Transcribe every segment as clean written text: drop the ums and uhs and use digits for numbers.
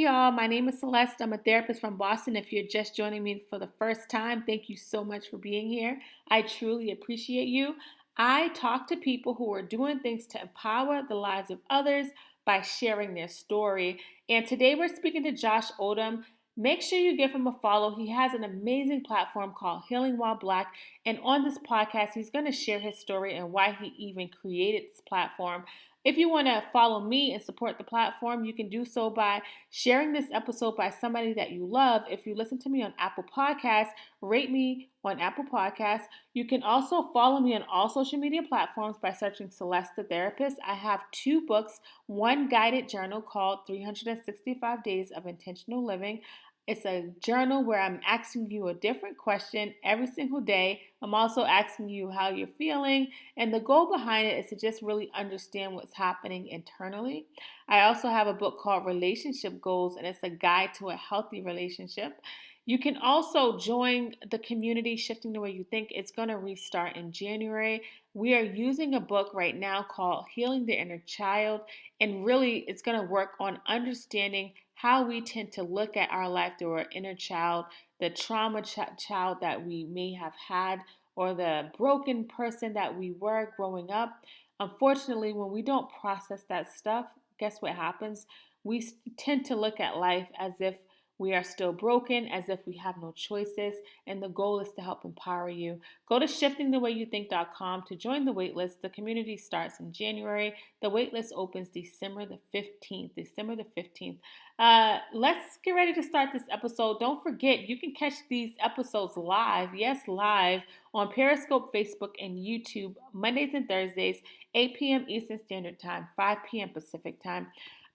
y'all. My name is Celeste. I'm a therapist from Boston. If you're just joining me for the first time, thank you so much for being here. I truly appreciate you. I talk to people who are doing things to empower the lives of others by sharing their story. And today we're speaking to Josh Odam. Make sure you give him a follow. He has an amazing platform called Healing While Black. And on this podcast, he's going to share his story and why he even created this platform. If you want to follow me and support the platform, you can do so by sharing this episode by somebody that you love. If you listen to me on Apple Podcasts, rate me on Apple Podcasts. You can also follow me on all social media platforms by searching Celeste the Therapist. I have 2 books, one guided journal called 365 Days of Intentional Living. It's a journal where I'm asking you a different question every single day. I'm also asking you how you're feeling, and the goal behind it is to just really understand what's happening internally. I also have a book called Relationship Goals, and it's a guide to a healthy relationship. You can also join the community Shifting the Way You Think. It's going to restart in January. We are using a book right now called Healing the Inner Child, and really it's going to work on understanding how we tend to look at our life through our inner child, the trauma child that we may have had, or the broken person that we were growing up. Unfortunately, when we don't process that stuff, guess what happens? We tend to look at life as if we are still broken, as if we have no choices, and the goal is to help empower you. Go to shiftingthewayouthink.com to join the waitlist. The community starts in January. The waitlist opens December the 15th. Let's get ready to start this episode. Don't forget, you can catch these episodes live, live, on Periscope, Facebook, and YouTube, Mondays and Thursdays, 8 p.m. Eastern Standard Time, 5 p.m. Pacific Time.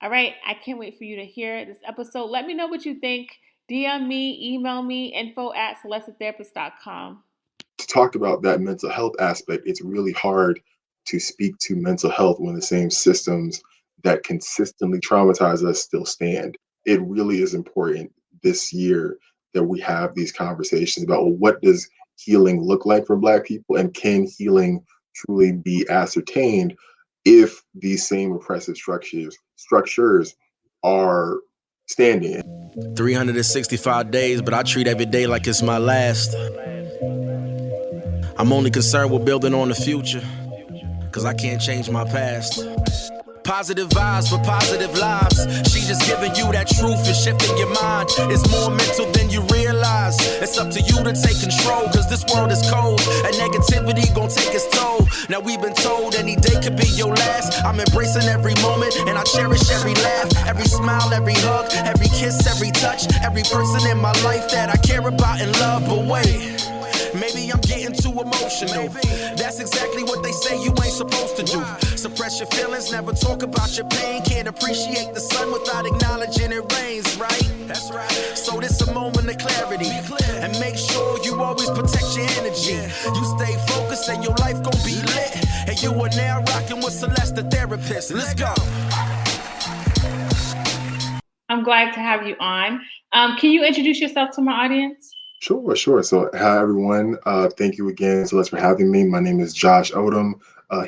All right, I can't wait for you to hear this episode. Let me know what you think. DM me, email me, info@celestetherapist.com. To talk about that mental health aspect, it's really hard to speak to mental health when the same systems that consistently traumatize us still stand. It really is important this year that we have these conversations about, well, what does healing look like for Black people, and can healing truly be ascertained if these same oppressive structures are standing. 365 days, but I treat every day like it's my last. I'm only concerned with building on the future, cause I can't change my past. Positive vibes for positive lives. She just giving you that truth and shifting your mind. It's more mental than you realize. It's up to you to take control, cause this world is cold and negativity gon' take its toll. Now we've been told any day could be your last. I'm embracing every moment and I cherish every laugh, every smile, every hug, every kiss, every touch, every person in my life that I care about and love. But wait, maybe I'm getting too emotional. That's exactly what they say you ain't supposed to do. Suppress your feelings, never talk about your pain. Can't appreciate the sun without acknowledging it rains, right? That's right. So this a moment of clarity. And make sure you always protect your energy. You stay focused and your life gon' be lit. And you are now rocking with Celeste the Therapist. Let's go. I'm glad to have you on. Can you introduce yourself to my audience? Sure. So, hi, everyone. Thank you again, Celeste, for having me. My name is Josh Odam,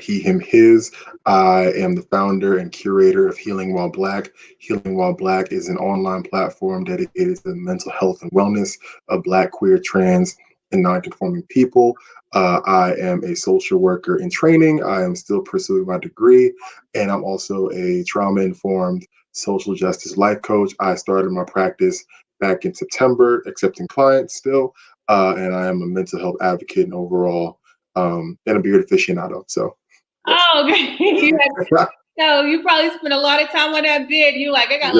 he, him, his. I am the founder and curator of Healing While Black. Healing While Black is an online platform dedicated to the mental health and wellness of Black, queer, trans, and non-conforming people. I am a social worker in training. I am still pursuing my degree, and I'm also a trauma-informed social justice life coach. I started my practice back in September, accepting clients still, and I am a mental health advocate and overall, and a beard aficionado. So, yes. Oh, okay. So you probably spent a lot of time on that beard. You like, I got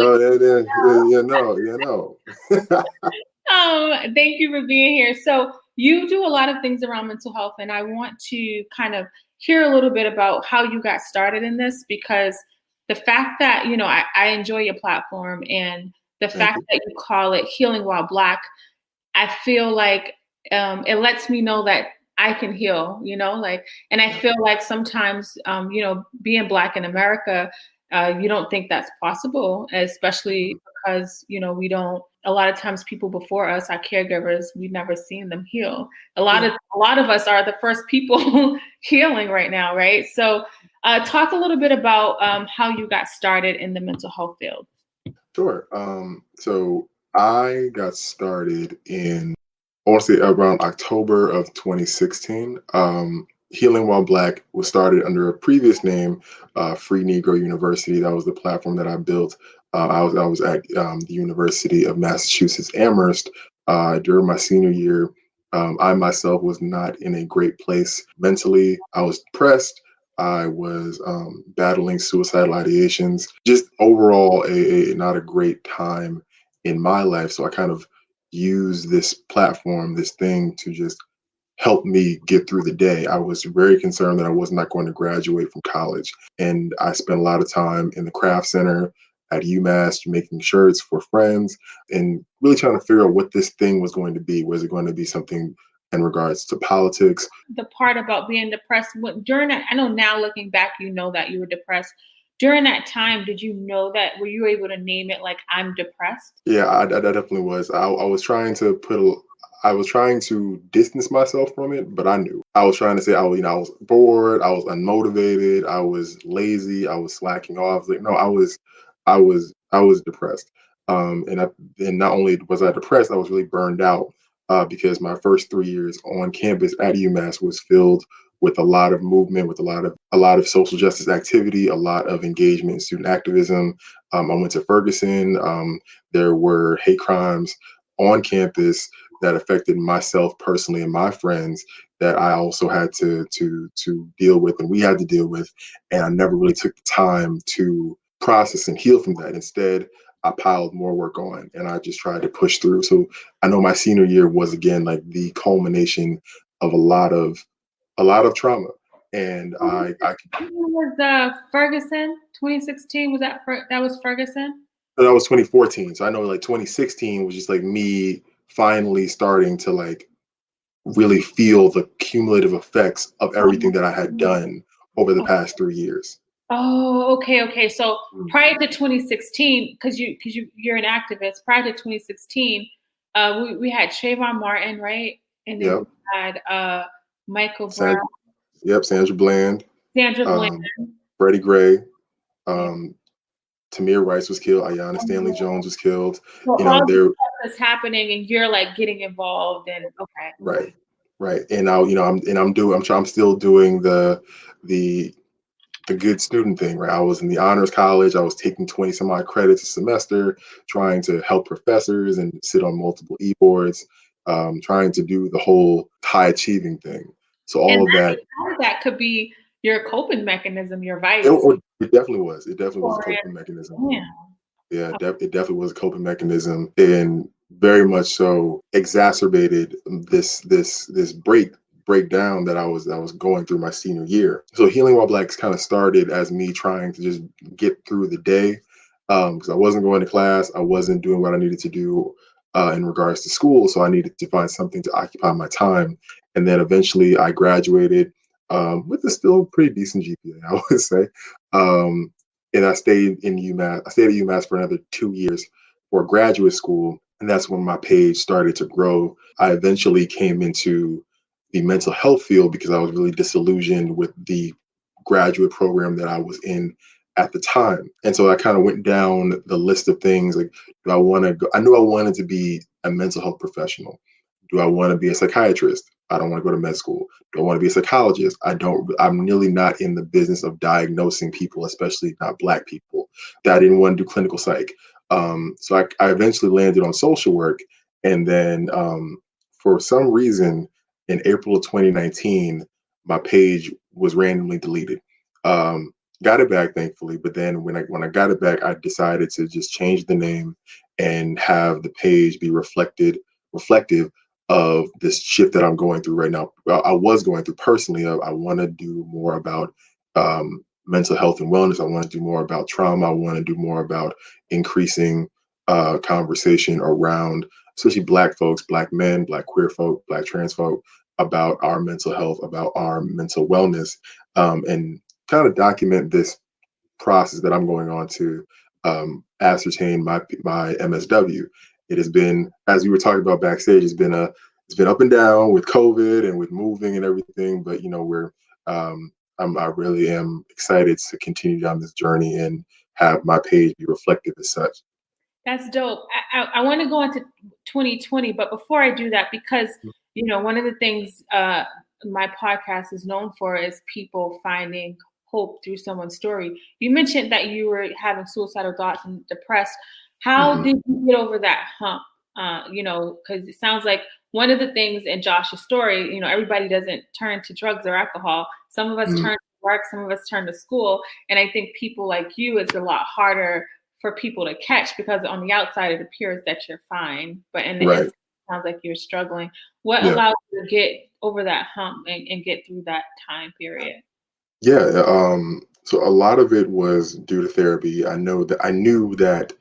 thank you for being here. So you do a lot of things around mental health, and I want to kind of hear a little bit about how you got started in this, because the fact that, I enjoy your platform, and the fact that you call it Healing While Black, I feel like it lets me know that I can heal, and I feel like sometimes, being Black in America, you don't think that's possible, especially because, we don't, a lot of times people before us, our caregivers, we've never seen them heal. A lot of us are the first people healing right now, right? So talk a little bit about how you got started in the mental health field. Sure. So I got started in, I want to say around October of 2016. Healing While Black was started under a previous name, Free Negro University. That was the platform that I built. I was at the University of Massachusetts Amherst during my senior year. I myself was not in a great place mentally. I was depressed. I was battling suicidal ideations. Just overall, a not a great time in my life. So I kind of use this platform, this thing, to just help me get through the day. I was very concerned that I was not going to graduate from college. And I spent a lot of time in the craft center at UMass making shirts for friends and really trying to figure out what this thing was going to be. Was it going to be something in regards to politics? The part about being depressed, during that, I know now looking back, you know that you were depressed. During that time, did you know that? Were you able to name it like I'm depressed? Yeah, I definitely was. I was trying to I was trying to distance myself from it, but I knew. I was trying to say I was bored, I was unmotivated, I was lazy, I was slacking off. Like no, I was depressed. And not only was I depressed, I was really burned out because my first 3 years on campus at UMass was filled with a lot of movement, with a lot of social justice activity, a lot of engagement in student activism. I went to Ferguson. There were hate crimes on campus that affected myself personally and my friends that I also had to deal with, and we had to deal with. And I never really took the time to process and heal from that. Instead, I piled more work on, and I just tried to push through. So I know my senior year was again like the culmination of a lot of trauma, and I Was Ferguson 2016? Was that was Ferguson? that was 2014. So I know like 2016 was just like me finally starting to like really feel the cumulative effects of everything that I had done over the past 3 years. Oh, okay, okay. So Mm. prior to 2016, you're an activist. Prior to 2016, we had Trayvon Martin, right? And then we Yep. had Michael Brown, Sand, yep. Sandra Bland, Sandra Bland. um, Freddie Gray, um, Tamir Rice was killed. Ayanna Stanley Jones was killed. So You know, all this there. stuff is happening, and you're like getting involved, and okay. Right. Right. And now, I'm still doing the the good student thing, right? I was in the honors college. I was taking 20 some odd credits a semester, trying to help professors and sit on multiple e-boards, trying to do the whole high achieving thing. So And all of that, part of that could be your coping mechanism, your it, vice. it definitely was. It definitely was a Or coping mechanism. yeah. Yeah, it definitely was a coping mechanism, and very much so exacerbated this breakdown that I was going through my senior year. So Healing While Black kind of started as me trying to just get through the day because I wasn't going to class, I wasn't doing what I needed to do in regards to school, so I needed to find something to occupy my time. And then eventually I graduated with a still pretty decent GPA, I would say. Um, and I stayed in UMass. I stayed at UMass for another 2 years for graduate school, and that's when my page started to grow. I eventually came into the mental health field because I was really disillusioned with the graduate program that I was in at the time, and so I kind of went down the list of things like, do I want to go? I knew I wanted to be a mental health professional. Do I want to be a psychiatrist? I don't want to go to med school. Do I want to be a psychologist? I don't. I'm really not in the business of diagnosing people, especially not Black people. I didn't want to do clinical psych. So I eventually landed on social work, and then for some reason, in April of 2019, my page was randomly deleted. Um, got it back, thankfully, but then when I got it back, I decided to just change the name and have the page be reflective of this shift that I'm going through right now. Well, I was going through personally. I want to do more about mental health and wellness. I want to do more about trauma. I want to do more about increasing conversation around, especially Black folks, Black men, Black queer folk, Black trans folk, about our mental health, about our mental wellness, and kind of document this process that I'm going on to ascertain my MSW. It has been, as we were talking about backstage, it's been up and down with COVID and with moving and everything. But I really am excited to continue down this journey and have my page be reflective as such. That's dope. I want to go into 2020, but before I do that, because one of the things my podcast is known for is people finding hope through someone's story. You mentioned that you were having suicidal thoughts and depressed. How did you get over that hump? Because it sounds like one of the things in Josh's story, everybody doesn't turn to drugs or alcohol. Some of us turn to work, some of us turn to school. And I think people like you, it's a lot harder for people to catch because on the outside it appears that you're fine, but in the inside it sounds like you're struggling. What allowed you to get over that hump and get through that time period? Yeah, so a lot of it was due to therapy. I knew that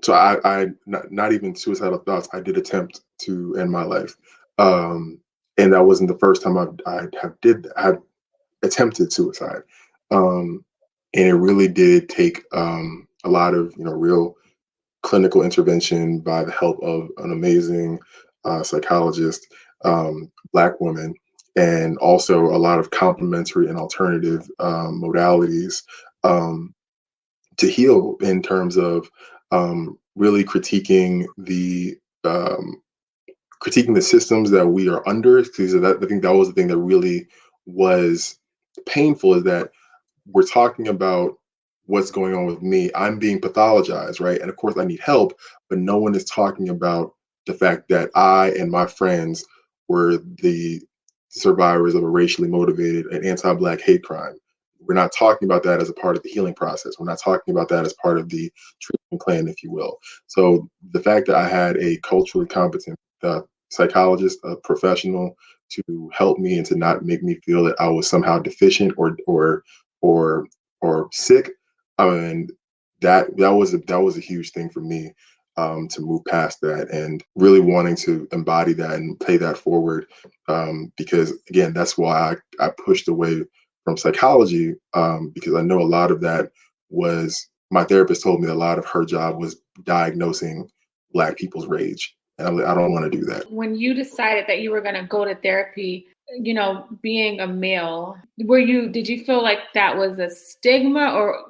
so I not even suicidal thoughts. I did attempt to end my life, and that wasn't the first time I attempted suicide, and it really did take a lot of real clinical intervention by the help of an amazing psychologist, Black woman, and also a lot of complementary and alternative modalities to heal in terms of really um, critiquing the systems that we are under. Because I think that was the thing that really was painful, is that we're talking about what's going on with me. I'm being pathologized, right? And of course, I need help, but no one is talking about the fact that I and my friends were the survivors of a racially motivated and anti-Black hate crime. We're not talking about that as a part of the healing process. We're not talking about that as part of the treatment plan, if you will. So the fact that I had a culturally competent psychologist, a professional, to help me and to not make me feel that I was somehow deficient or sick. I mean, that was a huge thing for me, to move past that and really wanting to embody that and pay that forward. Because again, that's why I pushed away from psychology, because I know a lot of that was, my therapist told me a lot of her job was diagnosing Black people's rage. And I don't want to do that. When you decided that you were going to go to therapy, being a male, did you feel like that was a stigma, or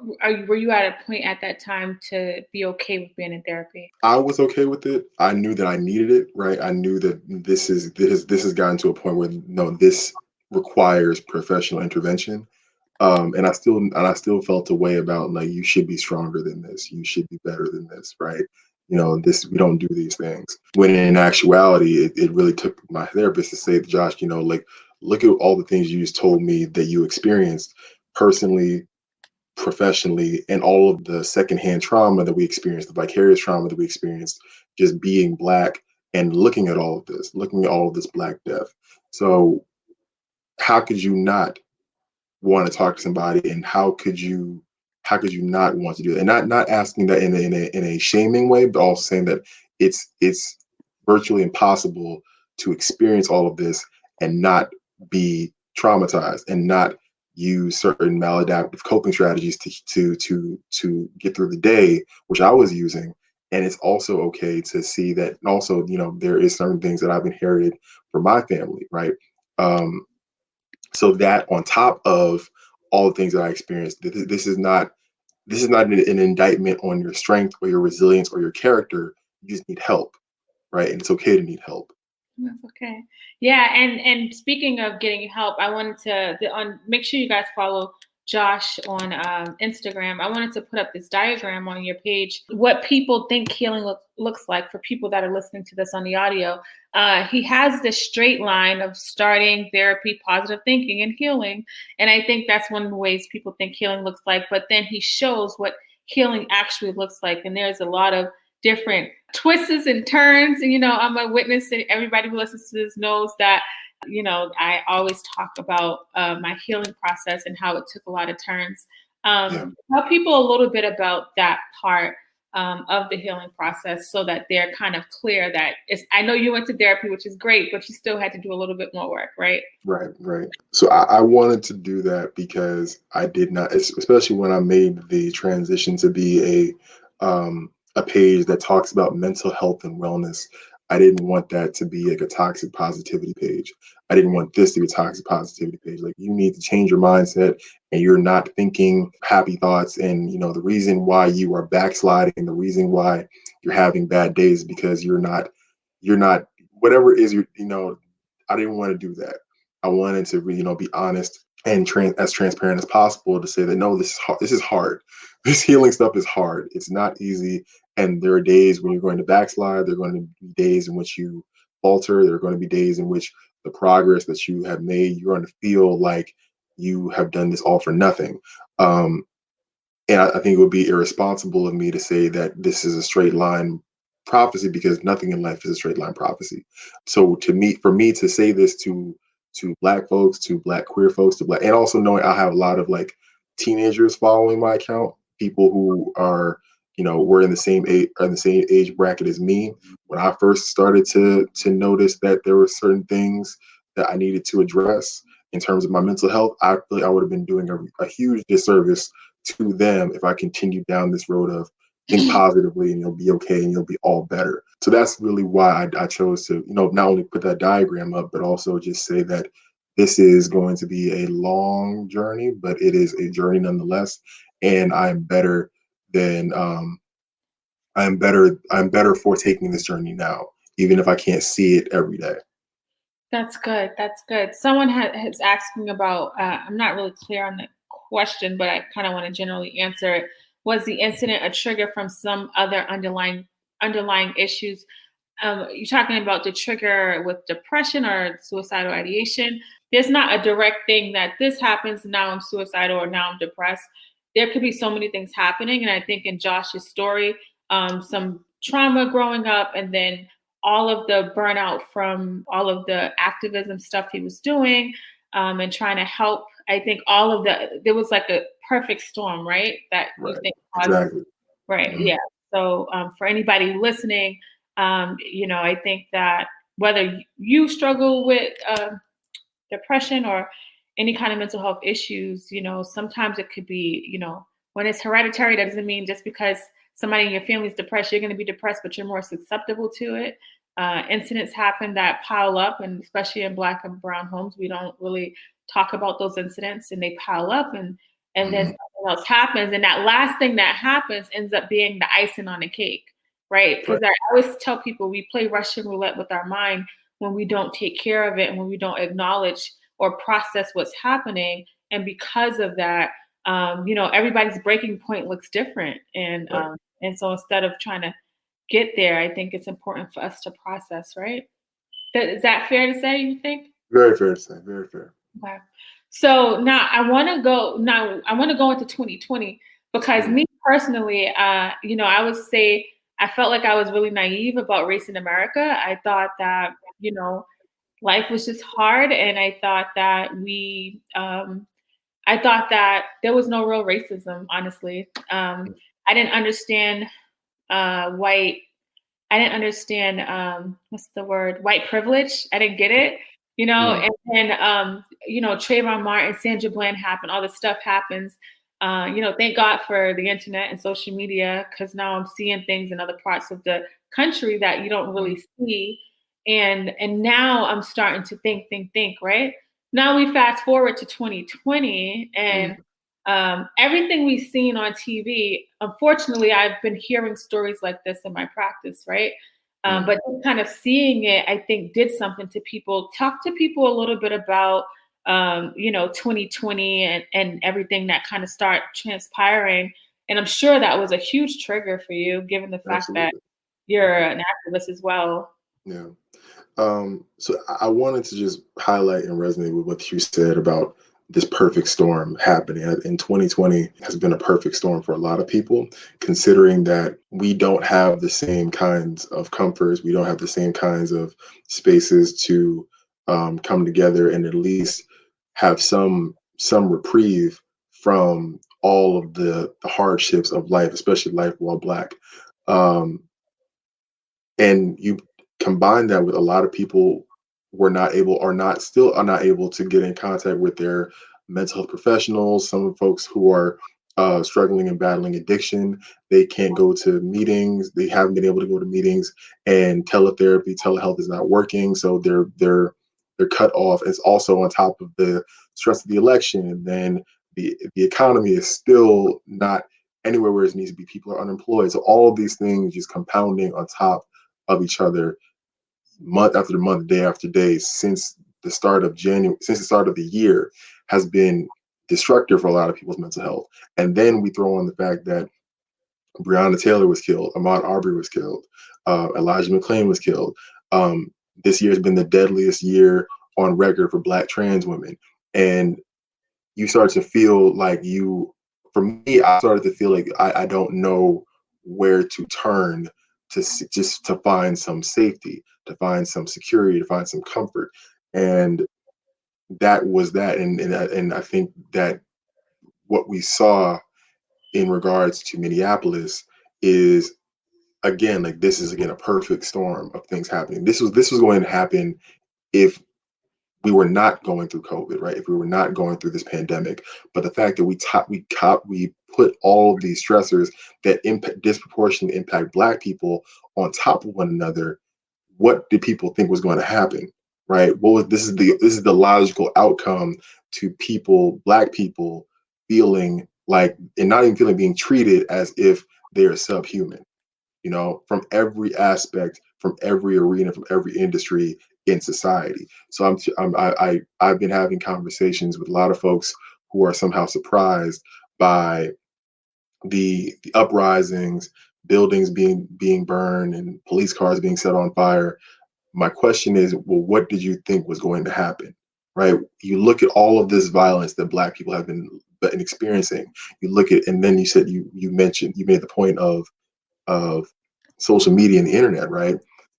were you at a point at that time to be okay with being in therapy? I was okay with it. I knew that I needed it, right? I knew that this has gotten to a point where no, this requires professional intervention. And I still felt a way about, like, you should be stronger than this. You should be better than this, right? We don't do these things. When in actuality, it really took my therapist to say, Josh, like, look at all the things you just told me that you experienced personally, professionally, and all of the secondhand trauma that we experienced, the vicarious trauma that we experienced, just being Black and looking at all of this Black death. So how could you not want to talk to somebody, and how could you not want to do it, and not asking that in a shaming way, but also saying that it's virtually impossible to experience all of this and not be traumatized and not use certain maladaptive coping strategies to get through the day, which I was using. And it's also okay to see that, and also, there is certain things that I've inherited from my family, right? So that on top of all the things that I experienced, this is not an indictment on your strength or your resilience or your character. You just need help, right? And it's okay to need help. That's okay. Yeah, and speaking of getting help, I wanted to make sure you guys follow Josh on Instagram. I wanted to put up this diagram on your page, what people think healing looks like for people that are listening to this on the audio. He has this straight line of starting, therapy, positive thinking, and healing. And I think that's one of the ways people think healing looks like. But then he shows what healing actually looks like. And there's a lot of different twists and turns. And, I'm a witness, and everybody who listens to this knows that, I always talk about my healing process and how it took a lot of turns. Tell people a little bit about that part of the healing process, so that they're kind of clear that I know you went to therapy, which is great, but you still had to do a little bit more work, right? Right. So I wanted to do that because I did not, especially when I made the transition to be a page that talks about mental health and wellness. I didn't want that to be like a toxic positivity page. I didn't want this to be a toxic positivity page. Like, you need to change your mindset, and you're not thinking happy thoughts. And, the reason why you are backsliding, the reason why you're having bad days is because you're not, whatever it is, I didn't want to do that. I wanted to, be honest and as transparent as possible to say that, no, this is hard. This is hard. This healing stuff is hard. It's not easy. And there are days when you're going to backslide. There are going to be days in which you falter. There are going to be days in which the progress that you have made, you're going to feel like you have done this all for nothing. And I think it would be irresponsible of me to say that this is a straight line prophecy, because nothing in life is a straight line prophecy. So for me to say this to Black folks, to Black queer folks, to Black, and also knowing I have a lot of like teenagers following my account, people who are, were in the same age bracket as me. When I first started to notice that there were certain things that I needed to address in terms of my mental health, I feel like I would have been doing a huge disservice to them if I continued down this road of think positively and you'll be okay and you'll be all better. So that's really why I chose to, not only put that diagram up, but also just say that this is going to be a long journey, but it is a journey nonetheless. And I'm better than I'm better for taking this journey now, even if I can't see it every day. That's good. That's good. Someone has asked me about, I'm not really clear on the question, but I kind of want to generally answer it. Was the incident a trigger from some other underlying issues? You're talking about the trigger with depression or suicidal ideation. There's not a direct thing that this happens, now I'm suicidal or now I'm depressed. There could be so many things happening. And I think in Josh's story, some trauma growing up, and then all of the burnout from all of the activism stuff he was doing, and trying to help. I think there was like a perfect storm, right? That you Right. think caused, Exactly. right? Mhm. Yeah. So for anybody listening, I think that whether you struggle with depression or any kind of mental health issues, sometimes it could be, when it's hereditary, that doesn't mean just because somebody in your family is depressed, you're going to be depressed, but you're more susceptible to it. Incidents happen that pile up, and especially in Black and brown homes, we don't really talk about those incidents, and they pile up, and then Mhm. something else happens, and that last thing that happens ends up being the icing on the cake, right? Because Right. I always tell people we play Russian roulette with our mind when we don't take care of it and when we don't acknowledge or process what's happening. And because of that, everybody's breaking point looks different. Right. And so instead of trying to get there, I think it's important for us to process, right? Is that fair to say, you think? Very fair to say. Very fair. Okay. So now I want to go into 2020, because Mhm. me personally, I would say I felt like I was really naive about race in America. I thought that, life was just hard, and I thought that there was no real racism, honestly. I didn't understand white. I didn't understand what's the word? White privilege. I didn't get it, Mhm. And then Trayvon Martin, Sandra Bland happened. All this stuff happens. Thank God for the internet and social media, because now I'm seeing things in other parts of the country that you don't Mhm. really see, and now I'm starting to think. Right now, we fast forward to 2020, and Mhm. everything we've seen on TV, unfortunately, I've been hearing stories like this in my practice, right? Mhm. But just kind of seeing it, I think, did something to people. Talk to people a little bit about, 2020 and everything that kind of start transpiring. And I'm sure that was a huge trigger for you, given the fact that Absolutely. you're Mhm. an activist as well. Yeah. So I wanted to just highlight and resonate with what you said about this perfect storm happening. In 2020 has been a perfect storm for a lot of people, considering that we don't have the same kinds of comforts, we don't have the same kinds of spaces to come together and at least have some reprieve from all of the hardships of life, especially life while Black. Um, and you combine that with a lot of people were not able or not still are not able to get in contact with their mental health professionals, some folks who are struggling and battling addiction. They can't go to meetings. They haven't been able to go to meetings, and telehealth is not working. So they're cut off. It's also on top of the stress of the election, and then the economy is still not anywhere where it needs to be. People are unemployed. So all of these things just compounding on top of each other, month after month, day after day, since the start of January, since the start of the year, has been destructive for a lot of people's mental health. And then we throw on the fact that Breonna Taylor was killed, Ahmaud Arbery was killed, Elijah McClain was killed. This year has been the deadliest year on record for Black trans women. And you start to feel like for me, I started to feel like I don't know where to turn just to find some safety, to find some security, to find some comfort. And that was that. And I think that what we saw in regards to Minneapolis is, again, like, this is again a perfect storm of things happening. This was going to happen if we were not going through COVID, right? If we were not going through this pandemic. But the fact that we put all of these stressors that disproportionately impact Black people on top of one another, what did people think was going to happen, right? This is the logical outcome to people, Black people, feeling like, and not even feeling, being treated as if they are subhuman, from every aspect, from every arena, from every industry in society. So I've been having conversations with a lot of folks who are somehow surprised by the uprisings, buildings being burned, and police cars being set on fire. My question is, well, what did you think was going to happen? Right? You look at all of this violence that Black people have been experiencing. You look at, and then you made the point of social media and the internet, right?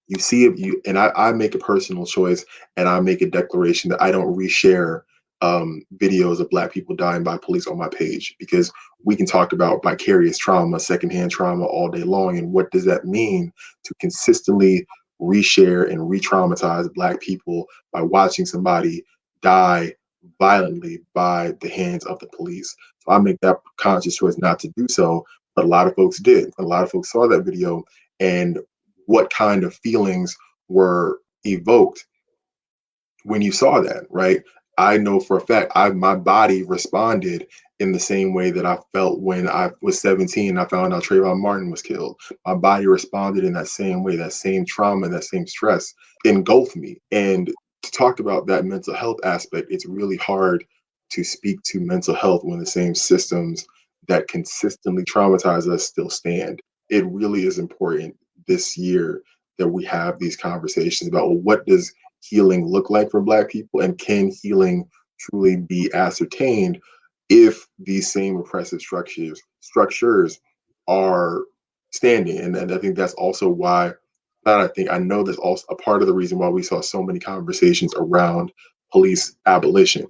You see it, I make a personal choice, and I make a declaration that I don't reshare videos of Black people dying by police on my page, because we can talk about vicarious trauma, secondhand trauma all day long, and what does that mean to consistently reshare and re-traumatize Black people by watching somebody die violently by the hands of the police. So I make that conscious choice not to do so, but a lot of folks did. A lot of folks saw that video, and what kind of feelings were evoked when you saw that, right? I know for a fact my body responded in the same way that I felt when I was 17 and I found out Trayvon Martin was killed. My body responded in that same way. That same trauma, that same stress engulfed me. And to talk about that mental health aspect, it's really hard to speak to mental health when the same systems that consistently traumatize us still stand. It really is important this year that we have these conversations about, well, what does healing look like for Black people, and can healing truly be ascertained if these same oppressive structures are standing? And I think that's also why, I know that's also a part of the reason why we saw so many conversations around police abolition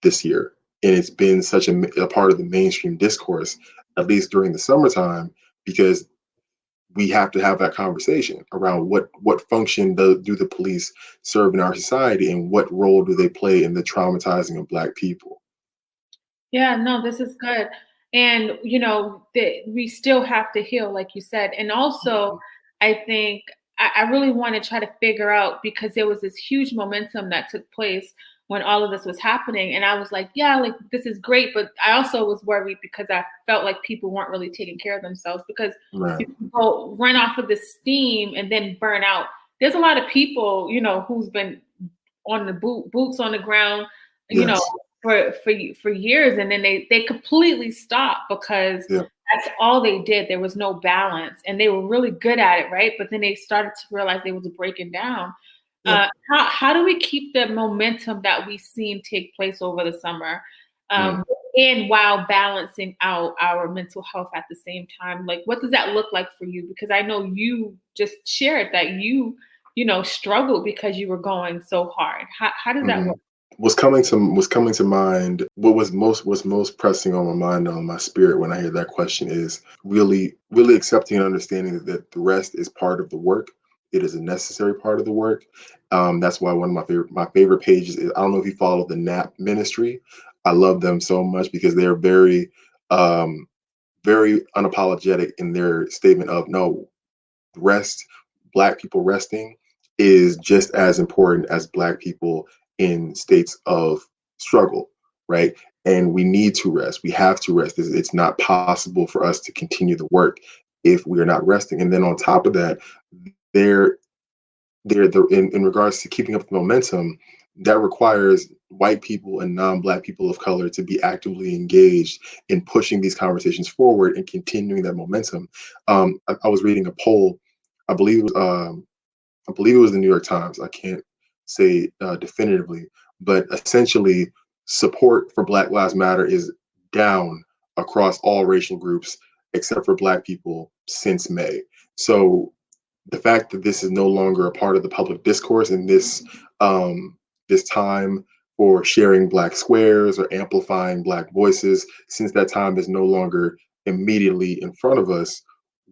this year. And it's been such a part of the mainstream discourse, at least during the summertime, because we have to have that conversation around what function do the police serve in our society, and what role do they play in the traumatizing of Black people. Yeah, no, this is good. And, that we still have to heal, like you said. And also, I think I really want to try to figure out, because there was this huge momentum that took place when all of this was happening. And I was like, yeah, like, this is great. But I also was worried because I felt like people weren't really taking care of themselves, because Right. you can go run off of this steam and then burn out. There's a lot of people, who's been on the boots on the ground, Yes. For years, and then they completely stopped because Yeah. that's all they did. There was no balance, and they were really good at it, right? But then they started to realize they was breaking down. Yeah. How do we keep the momentum that we've seen take place over the summer, Mm. and while balancing out our mental health at the same time? Like, what does that look like for you? Because I know you just shared that you struggled because you were going so hard. How does that Mhm. work? What's coming to mind, what was most pressing on my mind, on my spirit, when I hear that question, is really accepting and understanding that the rest is part of the work. It is a necessary part of the work. That's why one of my favorite pages is, I don't know if you follow the NAP ministry. I love them so much because they're very um, very unapologetic in their statement of no, rest, Black people resting is just as important as Black people in states of struggle, right? And we need to rest. We have to rest. It's not possible for us to continue the work if we are not resting. And then on top of that, there in regards to keeping up the momentum, that requires white people and non-Black people of color to be actively engaged in pushing these conversations forward and continuing that momentum. I was reading a poll. I believe it was I believe it was the New York Times. I can't say definitively, but essentially, support for Black Lives Matter is down across all racial groups except for Black people since May. So the fact that this is no longer a part of the public discourse in this time for sharing Black squares or amplifying Black voices, since that time is no longer immediately in front of us,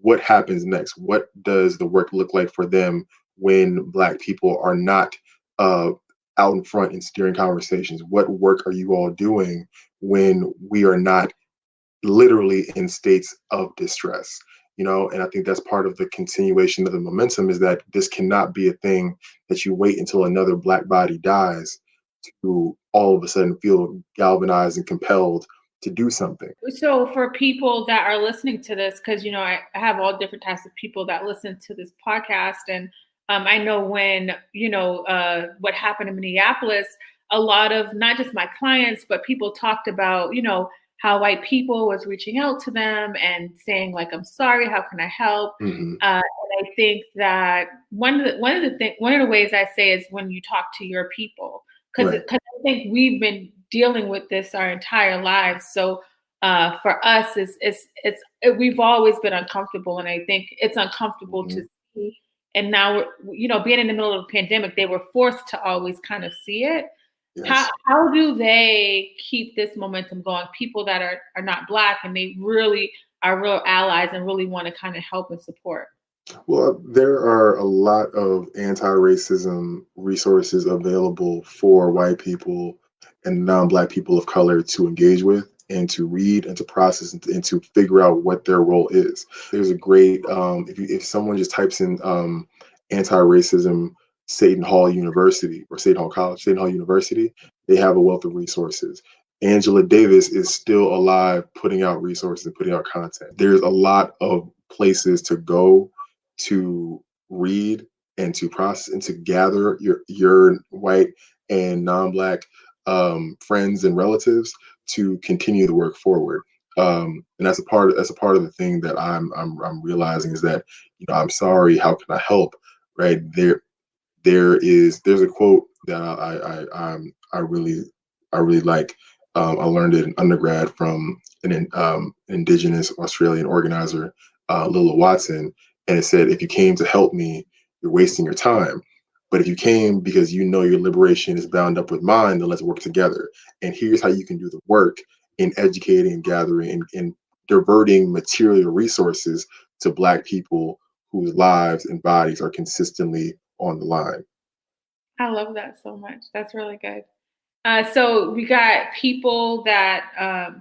what happens next? What does the work look like for them when Black people are not uh, out in front and steering conversations? What work are you all doing when we are not literally in states of distress? And I think that's part of the continuation of the momentum, is that this cannot be a thing that you wait until another Black body dies to all of a sudden feel galvanized and compelled to do something. So for people that are listening to this, because I have all different types of people that listen to this podcast, and I know when what happened in Minneapolis, a lot of not just my clients, but people talked about how white people was reaching out to them and saying like, "I'm sorry, how can I help?" Mm-hmm. And I think that one of the ways I say is when you talk to your people, because Right. I think we've been dealing with this our entire lives. So for us, we've always been uncomfortable, and I think it's uncomfortable Mm-hmm. to see. And now, being in the middle of a pandemic, they were forced to always kind of see it. Yes. How do they keep this momentum going? People that are not Black and they really are real allies and really want to kind of help and support. Well, there are a lot of anti-racism resources available for white people and non-Black people of color to engage with and to read and to process and to figure out what their role is. There's a great if someone just types in anti-racism Seton Hall University or Seton Hall College, Seton Hall University, they have a wealth of resources. Angela Davis is still alive, putting out resources and putting out content. There's a lot of places to go to read and to process and to gather your white and non-Black friends and relatives to continue the work forward. And that's a part of the thing that I'm realizing, is that I'm sorry, how can I help? Right there's a quote that I really like. I learned it in undergrad from an indigenous Australian organizer, Lila Watson, and it said, "If you came to help me, you're wasting your time. But if you came because you know your liberation is bound up with mine, then let's work together. And here's how you can do the work in educating and gathering and diverting material resources to Black people whose lives and bodies are consistently on the line." I love that so much. That's really good. So we got people that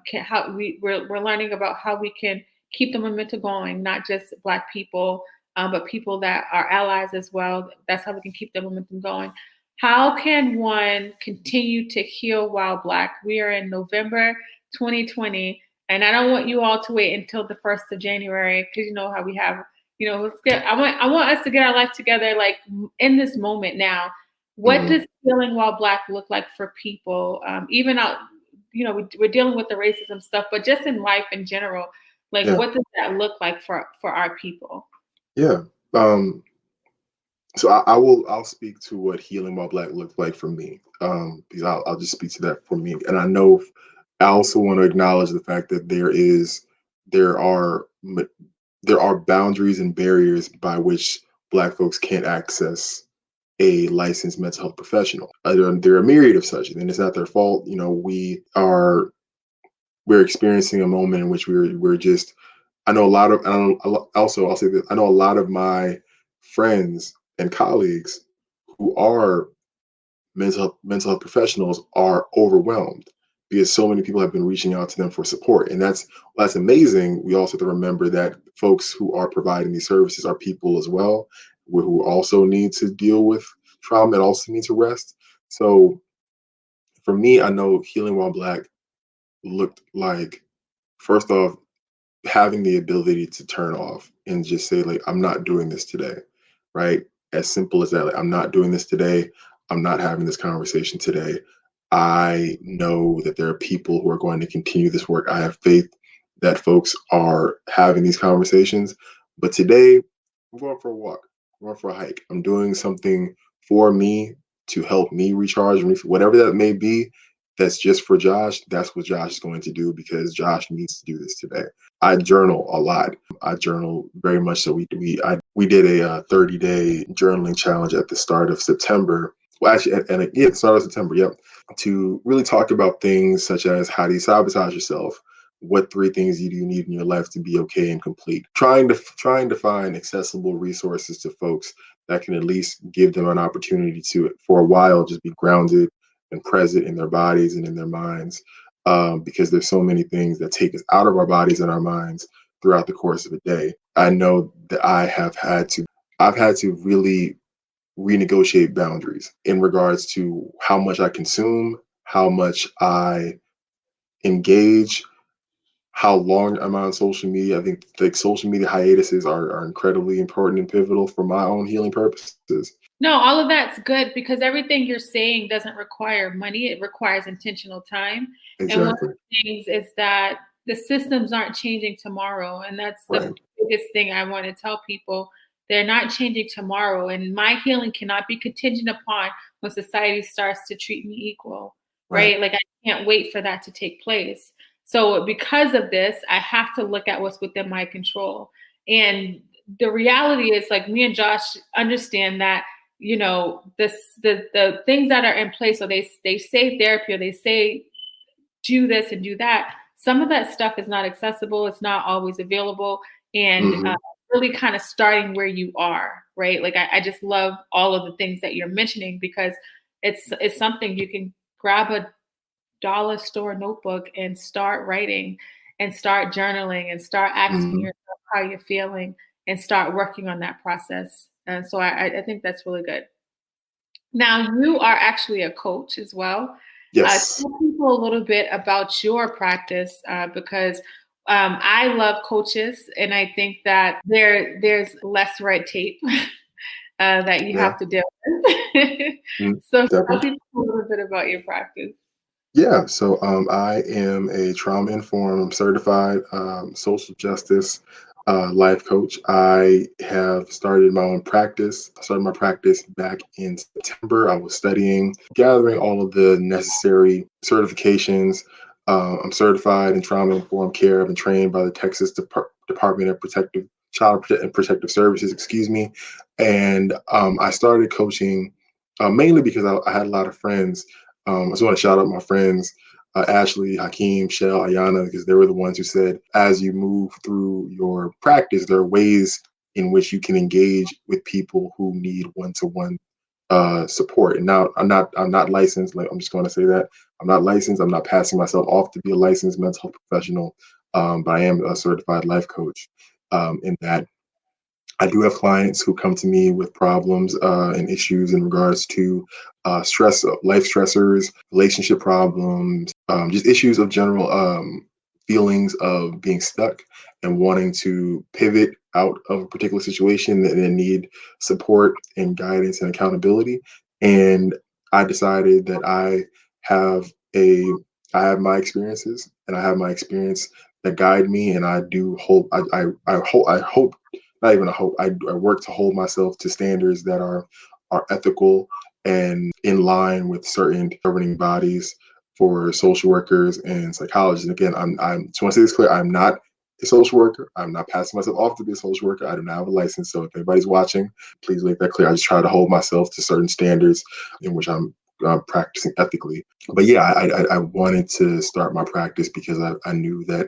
can how we're learning about how we can keep the momentum going, not just Black people, but people that are allies as well. That's how we can keep the momentum going. How can one continue to heal while Black? We are in November 2020, and I don't want you all to wait until the 1st of January, because you know how we have. Let's get. I want us to get our life together, like in this moment now. What Mhm. does healing while Black look like for people? Even out, we're dealing with the racism stuff, but just in life in general, like Yeah, what does that look like for our people? yeah. Um, so I'll speak to what healing while Black looked like for me. Because I'll just speak to that for me, and I also want to acknowledge the fact that there are there are boundaries and barriers by which Black folks can't access a licensed mental health professional. There are a myriad of such, and it's not their fault. We're experiencing a moment in which we're just. I know a lot of. I don't, also, I'll say this. I know a lot of my friends and colleagues who are mental health professionals are overwhelmed. because so many people have been reaching out to them for support. And that's amazing. We also have to remember that folks who are providing these services are people as well, who also need to deal with trauma and also need to rest. So for me, I know Healing While Black looked like, first off, having the ability to turn off and just say, like, I'm not doing this today, right? As simple as that. Like, I'm not doing this today. I'm not having this conversation today. I know that there are people who are going to continue this work. I have faith that folks are having these conversations. But today, I'm going for a walk. I'm going for a hike. I'm doing something for me to help me recharge, whatever that may be. That's just for Josh. That's what Josh is going to do because Josh needs to do this today. I journal a lot. I journal very much so. We did a 30-day journaling challenge at the start of September. Well, actually, and again, start of September. Yep, to really talk about things such as how do you sabotage yourself, what 3 things you do need in your life to be okay and complete. Trying to find accessible resources to folks that can at least give them an opportunity to, for a while, just be grounded and present in their bodies and in their minds, because there's so many things that take us out of our bodies and our minds throughout the course of a day. I know that I've had to really renegotiate boundaries in regards to how much I consume, how much I engage, how long I'm on social media. I think like social media hiatuses are incredibly important and pivotal for my own healing purposes. No, all of that's good because everything you're saying doesn't require money. It requires intentional time. And one of Exactly. the things is that the systems aren't changing tomorrow. And that's the Right. biggest thing I want to tell people. They're not changing tomorrow. And my healing cannot be contingent upon when society starts to treat me equal, Right. right? Like I can't wait for that to take place. So because of this, I have to look at what's within my control. And the reality is like me and Josh understand that the things that are in place, so they say therapy or they say do this and do that. Some of that stuff is not accessible, it's not always available, and Hmm. really kind of starting where you are, right? Like I just love all of the things that you're mentioning because it's something you can grab a dollar store notebook and start writing and start journaling and start asking Hmm. yourself how you're feeling and start working on that process. And so I think that's really good. Now, you are actually a coach as well. Yes. Tell people a little bit about your practice because I love coaches, and I think that there's less red tape that you Yeah. have to deal with. Mm, So, tell definitely. people a little bit about your practice. Yeah, so I am a trauma informed, certified social justice life coach. I have started my own practice. I started my practice back in September. I was studying, gathering all of the necessary certifications. I'm certified in trauma informed care. I've been trained by the Texas Department of and Protective Services, excuse me. And I started coaching mainly because I had a lot of friends. I just want to shout out my friends, Ashley, Hakeem, Shell, Ayana, because they were the ones who said, as you move through your practice, there are ways in which you can engage with people who need one-to-one support. And now I'm not licensed. Like I'm just going to say that I'm not licensed. I'm not passing myself off to be a licensed mental health professional, but I am a certified life coach. In that I do have clients who come to me with problems and issues in regards to stress, life stressors, relationship problems, just issues of general feelings of being stuck and wanting to pivot out of a particular situation and need support and guidance and accountability. And I decided that have a I have my experiences and I have my experience that guide me, and I do hope I hope not even a hope. I work to hold myself to standards that are ethical and in line with certain governing bodies for social workers and psychologists. And again, I'm just want to say this clear. I'm not a social worker. I'm not passing myself off to be a social worker. I do not have a license. So if anybody's watching, please make that clear. I just try to hold myself to certain standards in which I'm practicing ethically. But yeah, I wanted to start my practice because I knew that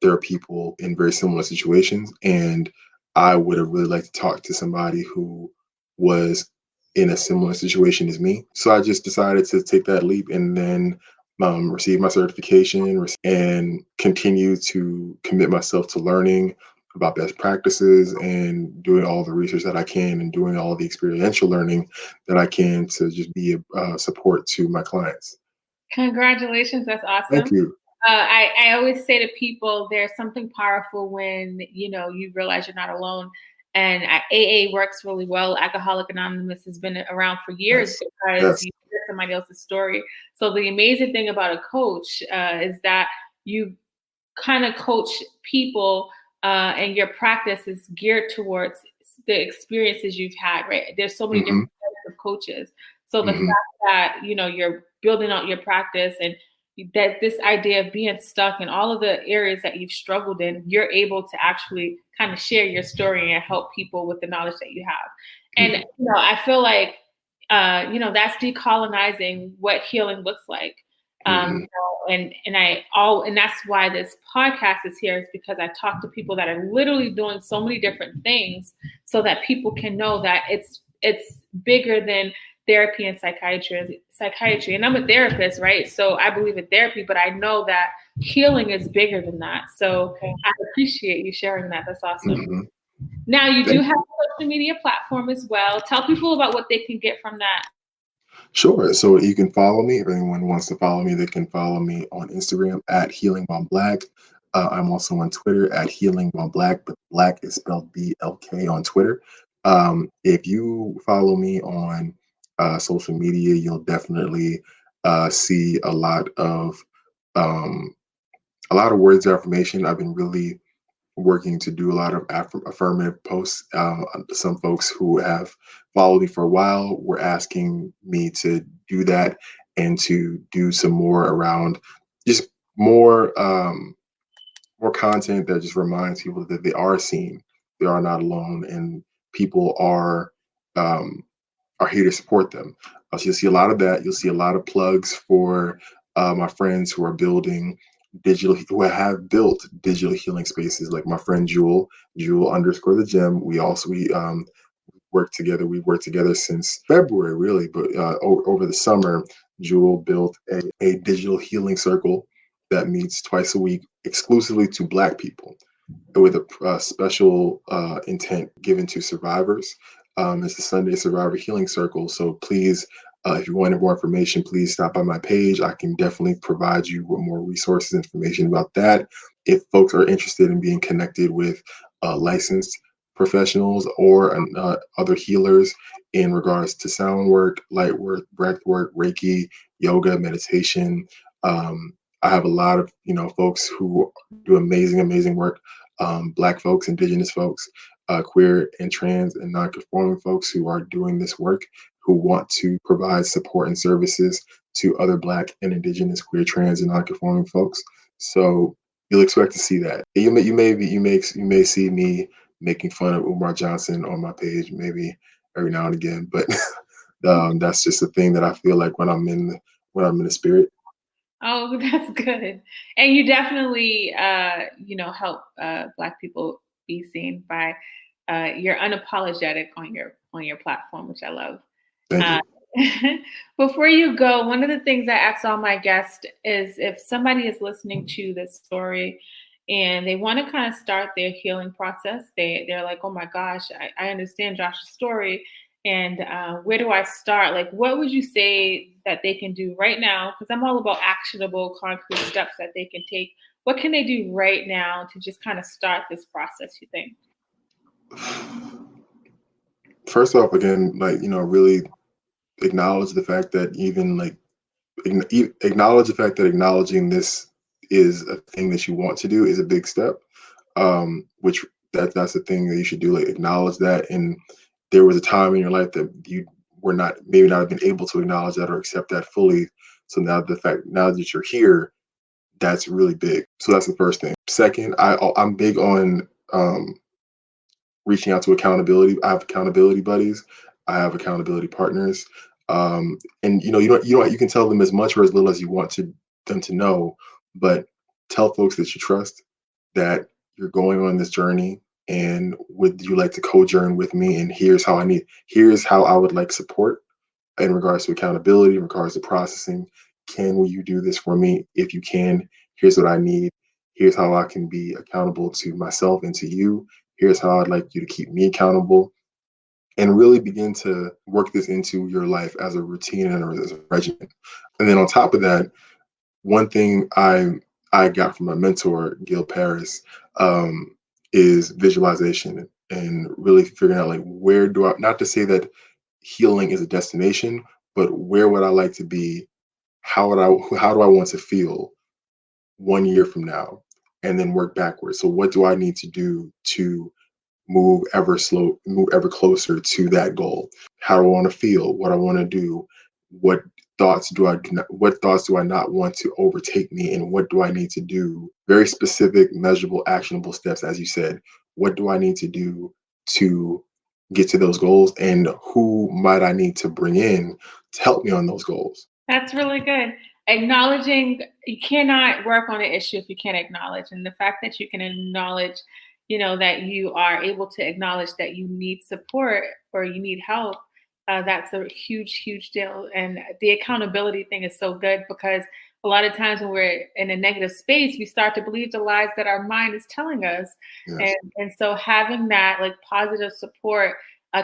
there are people in very similar situations, and I would have really liked to talk to somebody who was in a similar situation as me. So I just decided to take that leap. And then receive my certification, and continue to commit myself to learning about best practices and doing all the research that I can and doing all the experiential learning that I can to just be a support to my clients. Congratulations, that's awesome. Thank you. I always say to people, there's something powerful when you realize you're not alone. And AA works really well. Alcoholic Anonymous has been around for years Yes. because Yes. you hear somebody else's story. So the amazing thing about a coach is that you kind of coach people, and your practice is geared towards the experiences you've had. Right? There's so many Hmm. different types of coaches. So the fact Hmm. that you're building out your practice and that this idea of being stuck in all of the areas that you've struggled in, you're able to actually kind of share your story and help people with the knowledge that you have. And Hmm. I feel like that's decolonizing what healing looks like. Hmm. And that's why this podcast is here, is because I talk to people that are literally doing so many different things so that people can know that it's bigger than therapy and psychiatry. And I'm a therapist, right? So I believe in therapy, but I know that healing is bigger than that. So I appreciate you sharing that. That's awesome. Hmm. Now you do Thank have you. a social media platform as well. Tell people about what they can get from that. Sure. So you can follow me. If anyone wants to follow me, they can follow me on Instagram at Healing While Black. I'm also on Twitter at Healing While Black, but Black is spelled BLK on Twitter. If you follow me on social media, you'll definitely see um, a lot of words of affirmation. I've been really working to do a lot of affirmative posts. Some folks who have followed me for a while were asking me to do that and to do some more around just more more content that just reminds people that they are seen, they are not alone, and people um, are here to support them. So you'll see a lot of that. You'll see a lot of plugs for my friends who are who have built digital healing spaces, like my friend Jewel underscore the gym. We work together. We worked together since February, really, but over the summer, Jewel built a digital healing circle that meets twice a week exclusively to Black people with a special intent given to survivors. It's the Sunday Survivor Healing Circle. So please, if you want more information, please stop by my page. I can definitely provide you with more resources, information about that. If folks are interested in being connected with licensed professionals or other healers in regards to sound work, light work, breath work, Reiki, yoga, meditation. I have a lot of folks who do amazing work, Black folks, Indigenous folks, queer and trans and non-conforming folks who are doing this work, who want to provide support and services to other Black and Indigenous, queer, trans, and non-conforming folks. So you'll expect to see that. You may see me making fun of Umar Johnson on my page, maybe every now and again, but that's just a thing that I feel like when I'm in the spirit. Oh, that's good. And you definitely, help Black people be seen by you're unapologetic on your platform, which I love. Thank Uh, you. Before you go, one of the things I ask all my guests is if somebody is listening to this story and they want to kind of start their healing process, they're like, oh my gosh, I understand Josh's story. And where do I start? Like, what would you say that they can do right now? Because I'm all about actionable, concrete steps that they can take. What can they do right now to just kind of start this process, you think? First off, again, really acknowledge the fact that acknowledge the fact that acknowledging this is a thing that you want to do is a big step. Which that's the thing that you should do. Like, acknowledge that, and there was a time in your life that you were not have been able to acknowledge that or accept that fully. So now that you're here, that's really big. So that's the first thing. Second, I'm big on reaching out to accountability. I have accountability buddies. I have accountability partners. And you can tell them as much or as little as you want them to know, but tell folks that you trust that you're going on this journey, and would you like to co-journey with me, and here's how I would like support in regards to accountability, in regards to processing. will you do this for me? If you can, here's what I need. Here's how I can be accountable to myself and to you. Here's how I'd like you to keep me accountable. And really begin to work this into your life as a routine and as a regimen. And then on top of that, one thing I got from my mentor, Gil Paris, is visualization and really figuring out like where do I, not to say that healing is a destination, but where would I like to be? How do I want to feel 1 year from now? And then work backwards. So what do I need to do to move ever closer to that goal? How do I want to feel? What I want to do? What what thoughts do I not want to overtake me? And what do I need to do? Very specific, measurable, actionable steps, as you said. What do I need to do to get to those goals? And who might I need to bring in to help me on those goals? That's really good. Acknowledging, you cannot work on an issue if you can't acknowledge. And the fact that you can acknowledge, that you are able to acknowledge that you need support or you need help, that's a huge, huge deal. And the accountability thing is so good because a lot of times when we're in a negative space, we start to believe the lies that our mind is telling us. Yes. And so having that like positive support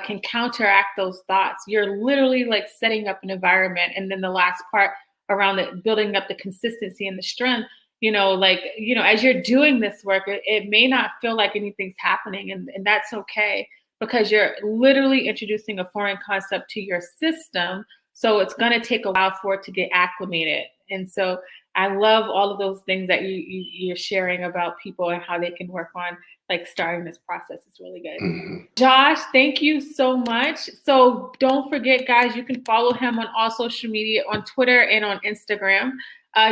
can counteract those thoughts. You're literally like setting up an environment. And then the last part around it, building up the consistency and the strength, as you're doing this work, it may not feel like anything's happening. And that's okay because you're literally introducing a foreign concept to your system. So it's going to take a while for it to get acclimated. And so I love all of those things that you're sharing about people and how they can work on like starting this process. It's really good. Mm-hmm. Josh, thank you so much. So don't forget, guys, you can follow him on all social media, on Twitter and on Instagram.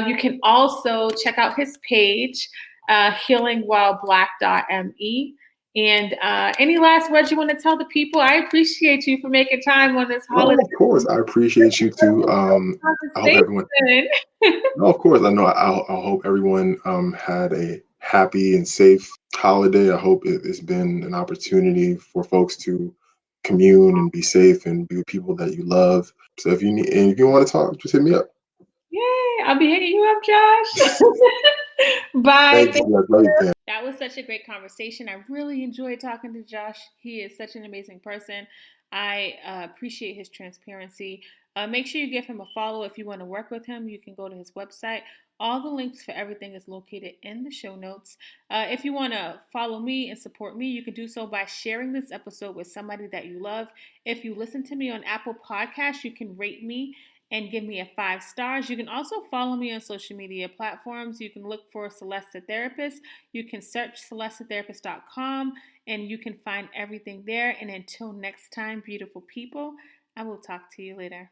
You can also check out his page, healingwhileblack.me. And any last words you want to tell the people? I appreciate you for making time on this No, holiday of course. I appreciate you too. I hope everyone. conversation. No, of course. I know. I hope everyone had a happy and safe holiday. I hope it's been an opportunity for folks to commune and be safe and be with people that you love. So if you want to talk, just hit me up. Yay, I'll be hitting you up, Josh. Bye. Thank you. I love you, Pam. That was such a great conversation. I really enjoyed talking to Josh. He is such an amazing person. I appreciate his transparency. Make sure you give him a follow if you want to work with him. You can go to his website. All the links for everything is located in the show notes. If you want to follow me and support me, you can do so by sharing this episode with somebody that you love. If you listen to me on Apple Podcasts, you can rate me and give me a 5 stars. You can also follow me on social media platforms. You can look for Celeste the Therapist. You can search celestetherapist.com and you can find everything there. And until next time, beautiful people, I will talk to you later.